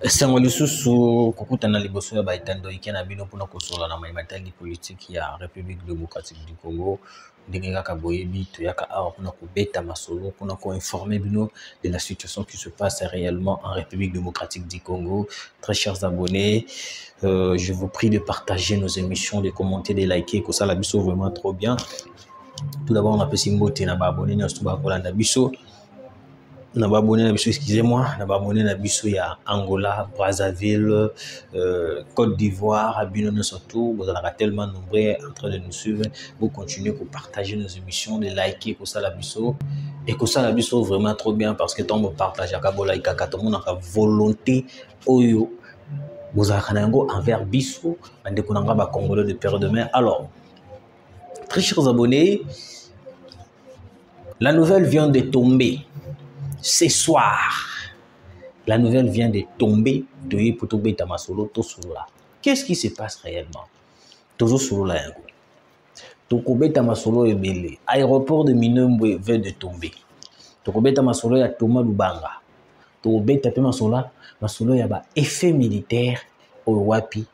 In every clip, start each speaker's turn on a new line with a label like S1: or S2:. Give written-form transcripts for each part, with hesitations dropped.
S1: sango lisusu kokutana liboso ya baetando ikena bino mpona kosola na mayimatali politique ya République démocratique du Congo ndenge kaka boyebi toyaka awa mpona kobeta masolo mpona koinformer bino de la situation qui se passe réellement en République démocratique du Congo. Très chers abonnés, je vous prie de partager nos émissions, de commenter, de liker, que ça la biso vraiment trop bien. Tout d'abord on appelle Simbote na ba abonné na stuba kolanda biso. On a abonné à biso, excusez-moi, on a abonné à biso ya Angola, Brazzaville, Côte d'Ivoire, Abidjan surtout. Vous allez tellement nombreux en train de nous suivre. Vous continuez à partager nos émissions, de liker pour ça la biso et que ça la biso vraiment trop bien parce que tant vous partagez à Kabola et Kaka, tout le monde a volonté oyo. Vous avez envers biso, en déconnant ba Congolais de père demain. Alors, très chers abonnés, la nouvelle vient de tomber. Ce soir, la nouvelle vient de tomber. Qu'est-ce qui se passe réellement? Aéroport de Minembwe vient de tomber. Il y a effet militaire au Wapi.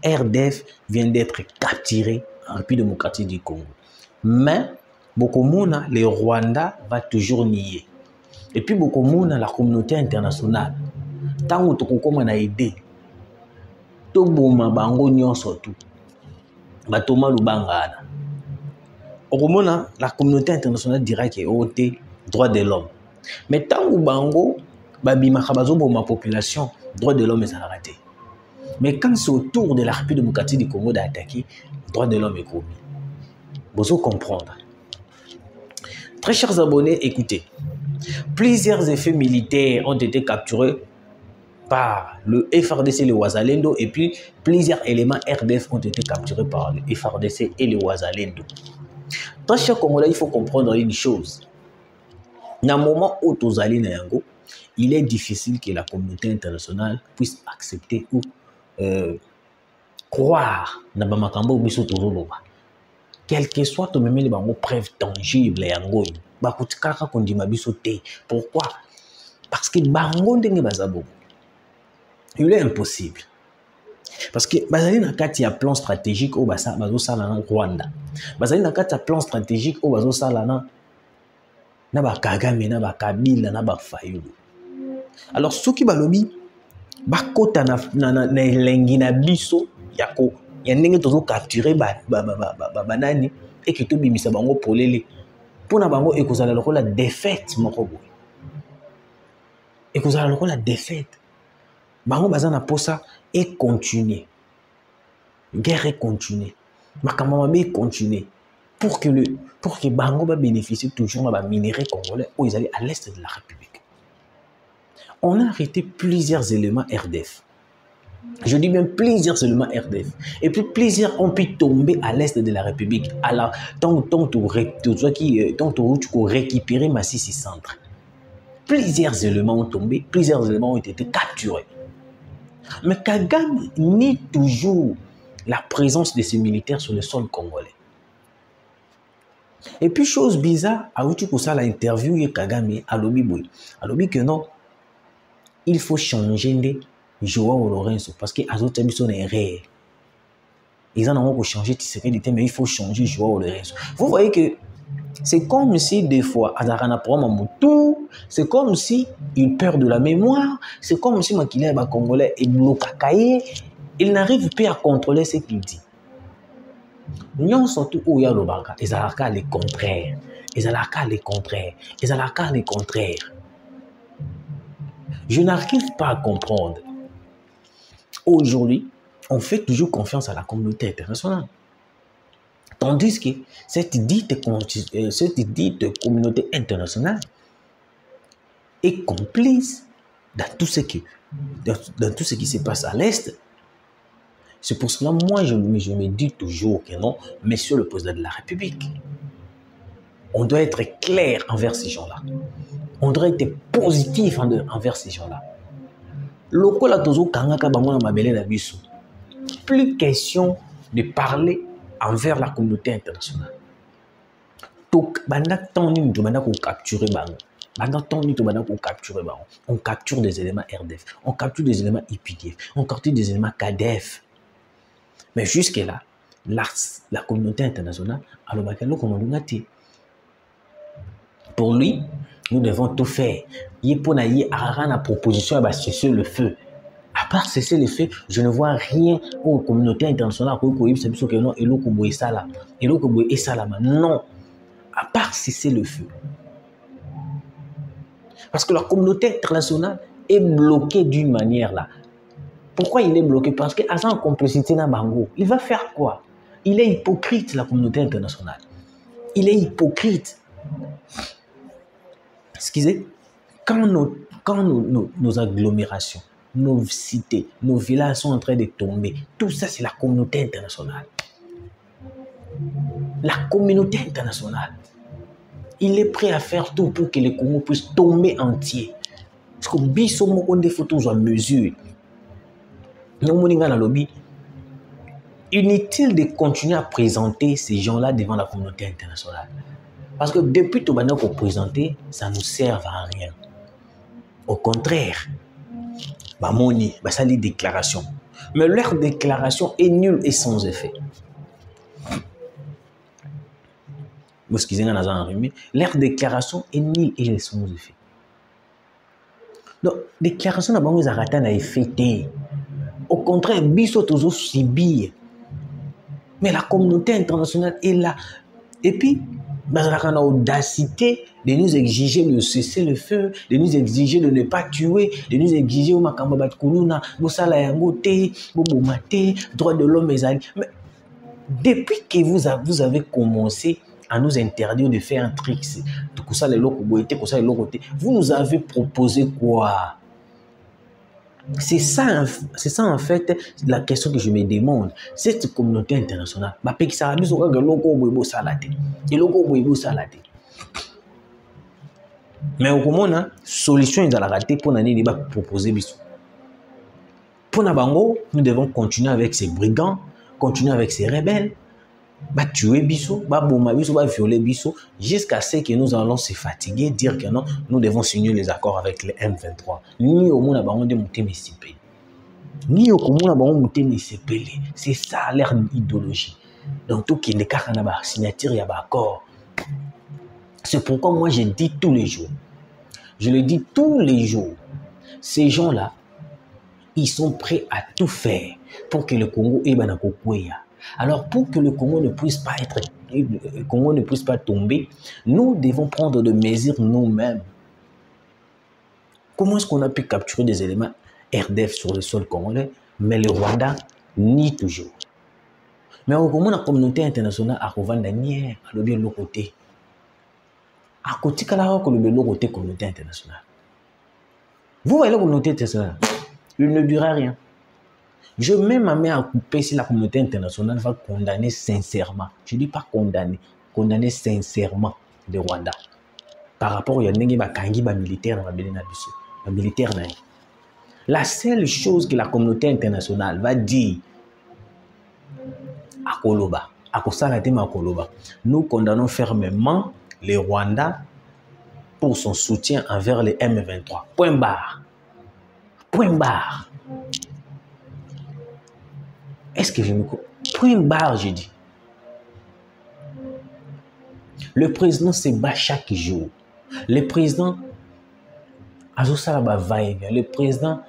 S1: RDF vient d'être capturé en République démocratique du Congo. Mais, Bokomona, le Rwanda va toujours nier. Et puis, beaucoup de monde dans la communauté internationale, tant que tu as aidé, tout le monde surtout, Batoma Lubanga. La communauté internationale dirait que c'est droit de l'homme. Mais tant que Bango, ma population, droit de l'homme est arrêté. Mais quand c'est au tour de la République démocratique du Congo d'attaquer, droit de l'homme est commis. Vous comprendre. Très chers abonnés, écoutez. Plusieurs effets militaires ont été capturés par le FARDC et le Wazalendo et puis plusieurs éléments RDF ont été capturés par le FARDC et le Wazalendo. Très chers Congolais, il faut comprendre une chose. Dans le moment où tu es Yango, il est difficile que la communauté internationale puisse accepter ou croire dans le makambo biso tozoloba. Quel que soit ton même les preuves tangibles Yango. Pourquoi? Parce que il est impossible. Parce que il y a un plan stratégique au Rwanda. Il y a un plan stratégique au Kagame, Kabila, Fayulu. Alors, ceux qui balobi, bakota na lengina biso yako ya ndenge tozo capturer banani et que to bimisa bango polele. Pour na bango ekozala lokola défaite moko boye. Ekozala lokola défaite. Bango bazana posa et continuer. Guerre est continuer. Makamama be continuer pour que bango ba bénéficier toujours de minerais congolais où ils allaient à l'est de la République. On a arrêté plusieurs éléments RDF. Je dis bien plusieurs éléments RDF. Et puis plusieurs ont pu tomber à l'est de la République. Alors, tant tu récupérer Massissi Centre. Plusieurs éléments ont tombé, plusieurs éléments ont été capturés. Mais Kagame nie toujours la présence de ces militaires sur le sol congolais. Et puis, chose bizarre, à l'interview de Kagame à Lobiboui. À Lobi que non, il faut changer de Joao Lorenzo parce que les autres sont réels. Ils en ont changer de sécurité, mais il faut changer Joao Lorenzo. Vous voyez que c'est comme si des fois, c'est comme si il perd de la mémoire, c'est comme si Makila Congolais est bloqué, il n'arrive pas à contrôler ce qu'il dit. Nous surtout où il y a le baka, ils ont le contraire, ils ont le contraire, ils ont le contraire. Je n'arrive pas à comprendre. Aujourd'hui, on fait toujours confiance à la communauté internationale. Tandis que cette dite communauté internationale est complice dans tout ce qui se passe à l'Est. C'est pour cela moi je me dis toujours que non, Monsieur le Président de la République, on doit être clair envers ces gens-là. On doit être positif envers ces gens-là. Plus question de parler envers la communauté internationale. Donc, banda tant nous demandons qu'on capture bango. Pendant tant de temps, on capture des éléments RDF, on capture des éléments IPDF, on capture des éléments KDF. Mais jusque-là, la communauté internationale a le bacalao comme on a dit. Pour lui, nous devons tout faire. Il y a une proposition à cesser le feu. À part cesser le feu, je ne vois rien aux communautés internationales non, à part cesser le feu. Parce que la communauté internationale est bloquée d'une manière là. Pourquoi il est bloqué? Parce qu'à en complicité dans Bango, il va faire quoi? Il est hypocrite, la communauté internationale. Il est hypocrite. Excusez, quand nos agglomérations, nos cités, nos villages sont en train de tomber, tout ça c'est la communauté internationale. La communauté internationale. Il est prêt à faire tout pour que le Congo puisse tomber entier. Parce que biso moko des photos en mesure. Inutile de continuer à présenter ces gens-là devant la communauté internationale. Parce que depuis tout le monde qu'on présenter, ça ne nous sert à rien. Au contraire, ça les déclarations. Mais leur déclaration est nulle et sans effet. Leur déclaration est nulle et sans effet. Donc, déclaration n'a pas effet. Au contraire, biso toujours subir. Mais la communauté internationale est là. Et puis, on a l'audacité de nous exiger de cesser le feu, de nous exiger de ne pas tuer, de nous exiger au makamba kuluna, bosala yangote, bobomate, droit de l'homme et mais depuis que vous avez commencé à nous interdire de faire un truc, vous nous avez proposé quoi? C'est ça en fait la question que je me demande. Cette communauté internationale, mais au comment la solution est à la rater pour l'année débat proposer biso. Pour Nabango, nous devons continuer avec ces brigands, continuer avec ces rebelles, tuer biso, bomba biso, violer biso, jusqu'à ce que nous allons se fatiguer, dire que non, nous devons signer les accords avec les M23. Ni au monde Nabango de monter mes CP. Ni au monde Nabango monter mes CP. C'est ça leur idéologie. Donc tout qui n'est qu'à la signature, il y a un accord. C'est pourquoi moi je dis tous les jours, je le dis tous les jours, ces gens-là, ils sont prêts à tout faire pour que le Congo ait un Kokwea. Alors pour que le Congo ne puisse pas tomber, nous devons prendre des mesures nous-mêmes. Comment est-ce qu'on a pu capturer des éléments RDF sur le sol congolais, mais le Rwanda nie toujours. Mais au Congo, la communauté internationale a revenu à l'autre côté. À côté de la communauté internationale. Vous voyez la communauté internationale, il ne dira rien. Je mets ma main à couper si la communauté internationale va condamner sincèrement. Je ne dis pas condamner, condamner sincèrement le Rwanda. Par rapport à militaire dans militaire. La seule chose que la communauté internationale va dire à Koloba, nous condamnons fermement le Rwanda pour son soutien envers les M23. Point barre. Point barre. Est-ce que je me comprends? Point barre, je dis. Le président se bat chaque jour. Le président le président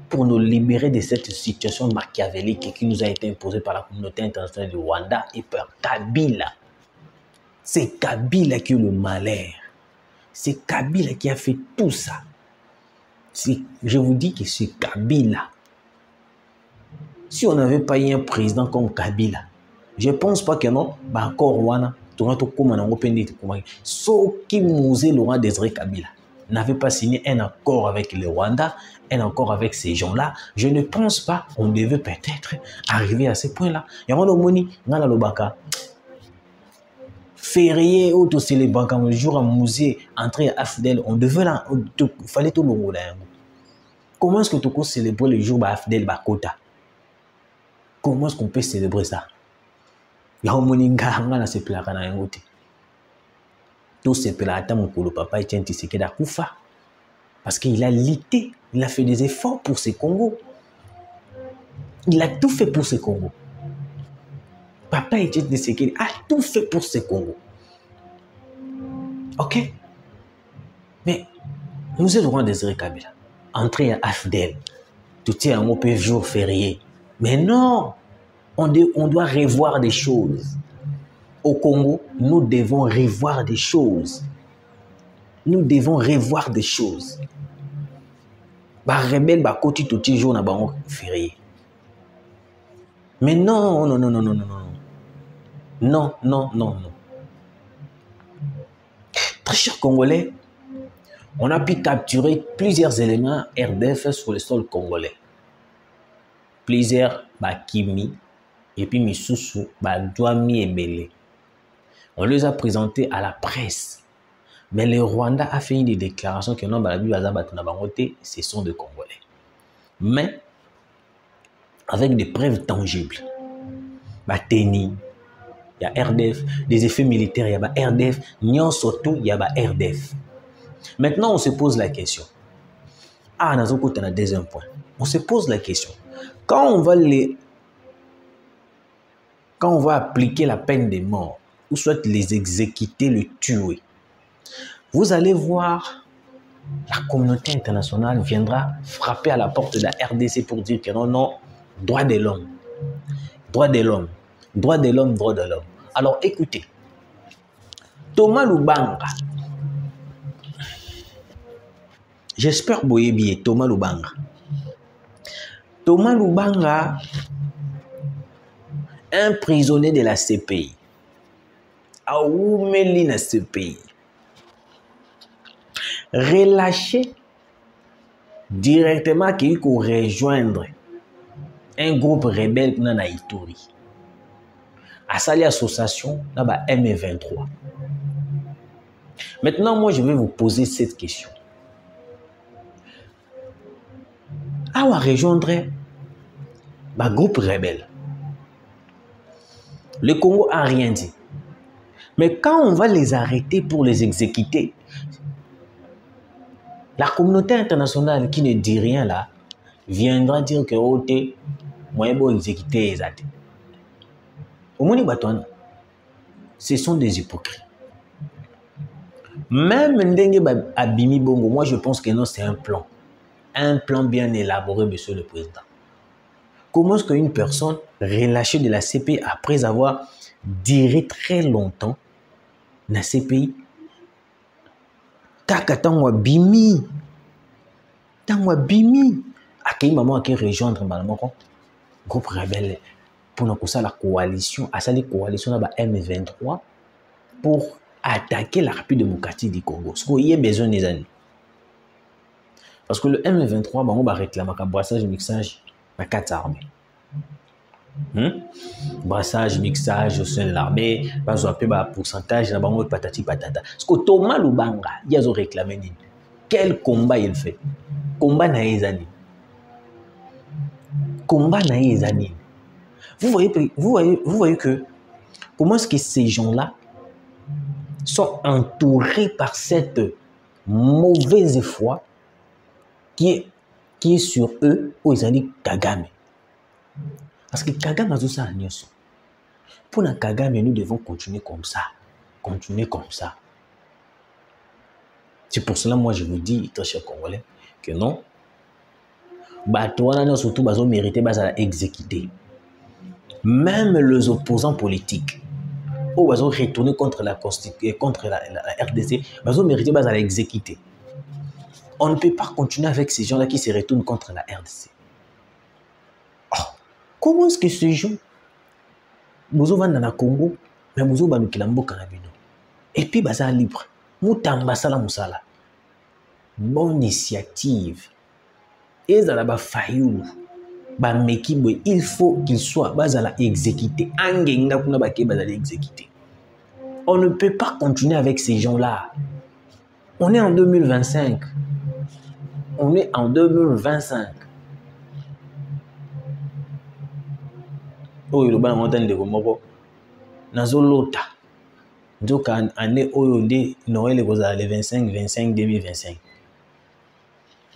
S1: pour nous libérer de cette situation machiavélique qui nous a été imposée par la communauté internationale du Rwanda et par Kabila. C'est Kabila qui a eu le malheur. C'est Kabila qui a fait tout ça. Je vous dis que c'est Kabila. Si on n'avait pas eu un président comme Kabila, je ne pense pas que non, encore Rwanda, sauf qui Mouzé Laurent Désiré Kabila n'avait pas signé un accord avec le Rwanda, un accord avec ces gens-là, je ne pense pas qu'on devait peut-être arriver à ce point-là. Il y a un moni, férié, auto c'est les banques, le jour à musée, entrer à Afdel, on devait là, il fallait tout le monde. Comment est-ce que tu peux célébrer le jour à Afdel Bakota? Comment est-ce qu'on peut célébrer ça? Il y a un moni, se plaira dans un côté. Tout ce pelata mokolo papa Etienne Tshisekedi akufa. Parce qu'il a lutté, il a fait des efforts pour ce Congo. Il a tout fait pour ce Congo. Papa Etienne Tshisekedi a tout fait pour ce Congo. Ok? Mais nous sommes loin des Kabila. Entrer à AFDEL, tout est un peu jour férié. Mais non, on doit revoir des choses. Au Congo, nous devons revoir des choses. Nous devons revoir des choses. Bah rebelle, bah côté tout jour na bango férié. Mais non, non, non, non, non, non, non. Non, non, non, non. Très chers Congolais, on a pu capturer plusieurs éléments RDF sur le sol congolais. Plusieurs Bakimi et puis Misusu, Douami et Belé. On les a présentés à la presse. Mais le Rwanda a fait des déclarations que non, ce sont des Congolais. Mais avec des preuves tangibles. Bateni, il y a RDF, des effets militaires, il y a RDF, Nyon surtout, il y a RDF. Maintenant, on se pose la question. Ah, on a un deuxième point. On se pose la question. Quand on va appliquer la peine de mort, ou soit les exécuter, les tuer, vous allez voir, la communauté internationale viendra frapper à la porte de la RDC pour dire que non, non, droit de l'homme, droit de l'homme, droit de l'homme, droit de l'homme. Alors écoutez, Thomas Lubanga, j'espère boyebier Thomas Lubanga. Thomas Lubanga, un prisonnier de la CPI, a oumeli na CPI, relâché directement qu'il faut rejoindre un groupe rebelle pour na Ituri. À sali association na ba M23. Maintenant, moi, je vais vous poser cette question. À rejoindre un groupe rebelle. Le Congo n'a rien dit. Mais quand on va les arrêter pour les exécuter, la communauté internationale qui ne dit rien là, viendra dire que moi, je vais exécuter les athées. Au moins, ce sont des hypocrites. Même Ndenge Abimi Bongo, moi je pense que non, c'est un plan. Un plan bien élaboré, monsieur le président. Comment est-ce qu'une personne relâchée de la CPI après avoir duré très longtemps dans la CPI, Takatangwa Bimi, à quel moment qui rejoindre le groupe rebelle pour nous la coalition, à la coalition de M23 pour attaquer la République démocratique du Congo. Ce qu'il y a besoin des années. Parce que le M23, on va réclamer un brassage mixage à 4 armées. Brassage, mixage au sein de l'armée, on va un pourcentage, on va patati patata. Parce que Thomas Lubanga, il a réclamé quel combat il fait. Combat na ezani. Combat na ezani. Vous voyez que comment est-ce que ces gens-là sont entourés par cette mauvaise foi qui est sur eux, aux années Kagame. Parce que Kagame a tout ça à Nyoso. Pour la Kagame, nous devons continuer comme ça. Continuer comme ça. C'est pour cela, moi, je vous dis, très chers Congolais, que non. Surtout, ils ont mérité d'exécuter. Même les opposants politiques, ils ont retourné contre la RDC, ils ont mérité d'exécuter. On ne peut pas continuer avec ces gens-là qui se retournent contre la RDC. Oh, comment est-ce que ces gens, nous avons dans le Congo, mais nous avons dans le Canabino, et puis ils sont libres. Bonne initiative. Et ça là faillu. Il faut qu'il soit exécuté. On ne peut pas continuer avec ces gens-là. On est en 2025. On est en 2025. Oh, il y a un montagne de Gomoko. Nazolota. Donc, année Oyonde, Noël est le 25, 25, 2025.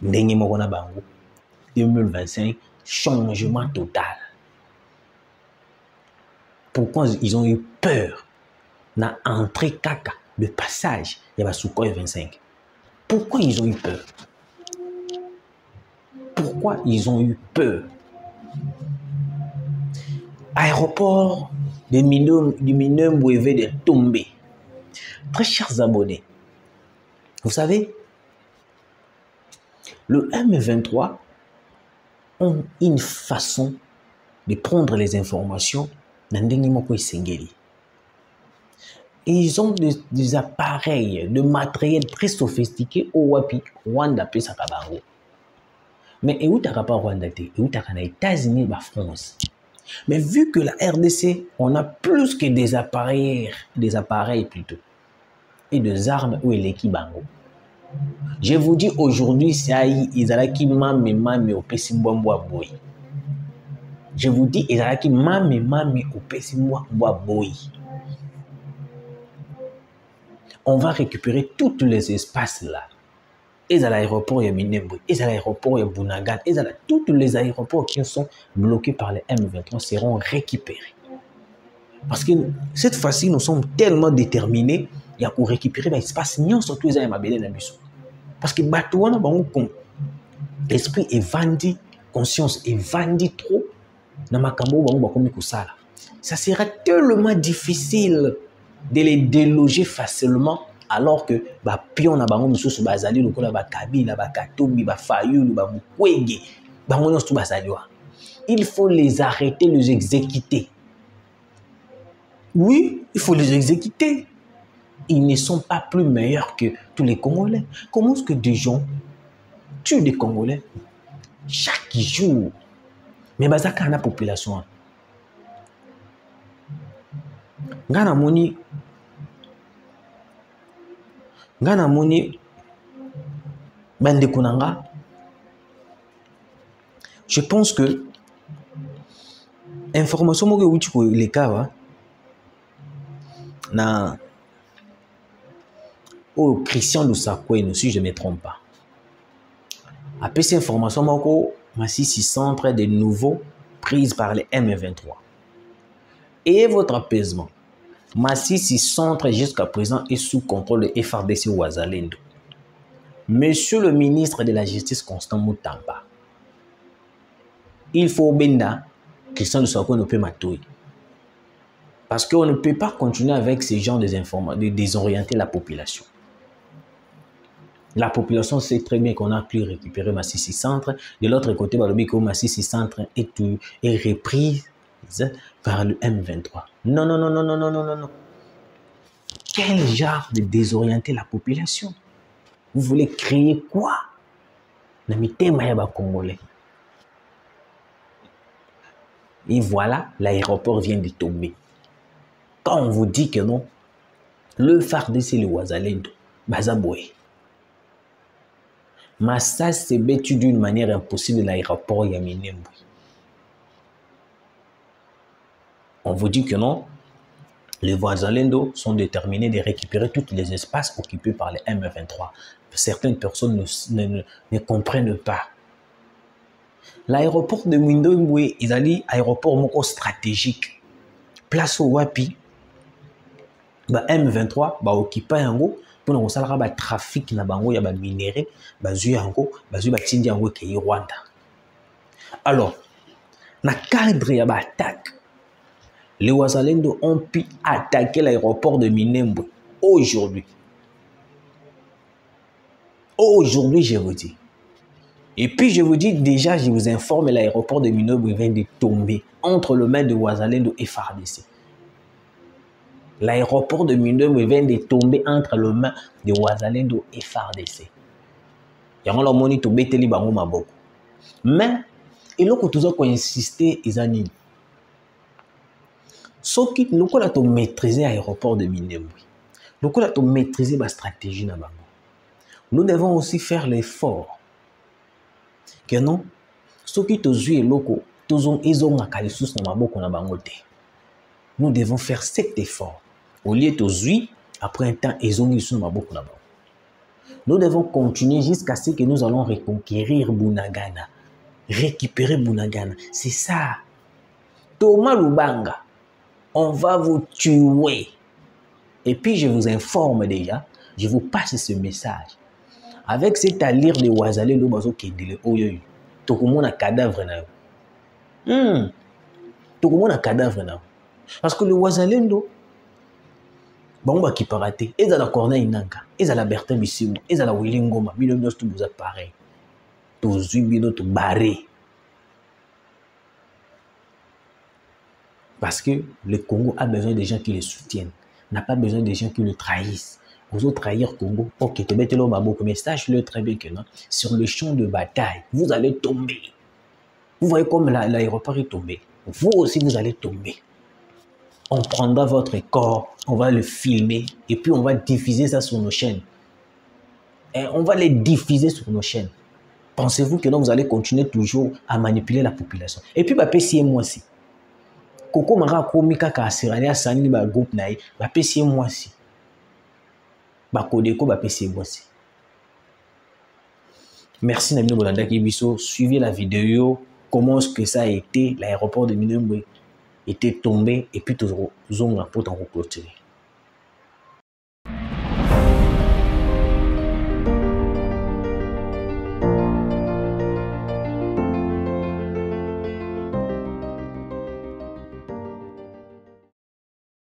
S1: Ndenge moko na bango. 2025, changement total. Pourquoi ils ont eu peur na entrée kaka, le passage, il y a Sukhoi 25. Pourquoi ils ont eu peur? Pourquoi ils ont eu peur? Aéroport de Minembwe de tomber. Très chers abonnés, vous savez, le M23 ont une façon de prendre les informations dans et ils ont des appareils, de matériel très sophistiqué au Wapi, Rwanda, Pesakabango. Mais et où t'as pas Rwanda, et où t'as les États-Unis, la France. Mais vu que la RDC, on a plus que des appareils plutôt, et des armes où il est qui bango. Je vous dis aujourd'hui, ils ont qui mame au Pessimbois boy. Je vous dis, ils ont qui mame au Pessimbois boy. On va récupérer tous les espaces là. Et à l'aéroport, il y a Minembwe, et à l'aéroport, il y a Bunagan, et à tous les aéroports qui sont bloqués par les M23 seront récupérés. Parce que cette fois-ci, nous sommes tellement déterminés, il y a pour récupérer l'espace, nous surtout les aéroports. Parce que l'esprit est vendu, conscience est vendue trop, ça sera tellement difficile de les déloger facilement. Alors que pion na bango mususu bazali lokola ba Kabila ba Katumbi ba Fayulu ba Mukwege bango nyonso bazali wa. Il faut les arrêter, les exécuter. Oui, il faut les exécuter. Ils ne sont pas plus meilleurs que tous les Congolais. Comment est-ce que des gens tuent des Congolais chaque jour? Mais bazaka na population. Ngana moni Bandekunanga, je pense que information moke wuti ko les cas na Christian Lusakwe, si je ne me trompe pas. Après cette information moko Masisi centre de nouveau prise par les M23. Et votre apaisement, Masisi centre jusqu'à présent est sous contrôle de FARDC Wazalendo. Monsieur le ministre de la Justice Constant Moutamba, il faut benda Christian Lusakwe ne peut m'attouiller. Parce qu'on ne peut pas continuer avec ces genres d'informations, de désorienter la population. La population sait très bien qu'on n'a plus récupéré Masisi centre. De l'autre côté, Masisi centre est reprise par le M23. Non, non, non, non, non, non, non, non, non. Quel genre de désorienter la population? Vous voulez créer quoi? Congolais. Et voilà, l'aéroport vient de tomber. Quand on vous dit que non, le FARDC le Wazalendo, Bazaboué. Massa s'est battu d'une manière impossible l'aéroport Yaminembwe. On vous dit que non, les Wazalendo sont déterminés de récupérer tous les espaces occupés par les M23. Certaines personnes ne comprennent pas. L'aéroport de Minembwe est un aéroport stratégique. Place au Wapi, M23 occupé yango pour nous faire le trafic na bango ya ba minéraux, bazui yango, bazui batindi yango ke Rwanda. Alors, na cadre ya ba attaque, les Wazalendo ont pu attaquer l'aéroport de Minembwe aujourd'hui. Aujourd'hui, je vous dis. Et puis, je vous dis déjà, je vous informe, l'aéroport de Minembwe vient de tomber entre les mains de Wazalendo et FARDC. L'aéroport de Minembwe vient de tomber entre les mains de Wazalendo et FARDC. Yango la moni to beteli bango maboko. Mais il faut toujours insister izani. Soki lokola to maîtriser l'aéroport de Minembwe. Lokola to maîtriser la stratégie na bango. Nous devons aussi faire l'effort que non, soki to zui loko tozon ezonga kalisus na maboko na bango te. Nous devons faire cet effort. Au lieu de zui, après un temps, ils ont eu son maboko là-bas. Nous devons continuer jusqu'à ce que nous allons reconquérir Bunagana, récupérer Bunagana. C'est ça. Thomas Lubanga, on va vous tuer. Et puis je vous informe déjà, je vous passe ce message. Avec cette allure de Wazalé, nous allons kédile oyoyo. Tokomo na cadavre na yo. Tokomo na cadavre na yo. Parce que le Wazalendo, bon bah qui paraté, et dans la Corneille Nanka, et dans la Bertin Bissiou, et dans la Willy Ngoma, millions tout vous a pareil. Tous bino tout barré. Parce que le Congo a besoin de gens qui le soutiennent, n'a pas besoin de gens qui le trahissent. Vous autres trahir Congo, ok, te mettez l'homme à beaucoup, mais sache-le très bien que non, sur le champ de bataille, vous allez tomber. Vous voyez comme l'aéroport est tombé. Vous aussi, vous allez tomber. On prendra votre corps, on va le filmer, et puis on va diffuser ça sur nos chaînes. Et on va les diffuser sur nos chaînes. Pensez-vous que non, vous allez continuer toujours à manipuler la population? Et puis, c'est moi aussi. Koko mara komi kaka asirani asani ba groupe na ye ba pesi moi si ba kodeko ba pesi moi si. Merci na bino bolanda ki biso, suivez la vidéo comment est-ce que ça a été l'aéroport de Minembwe était tombé et puis toujours zonga pour t'en clôturer.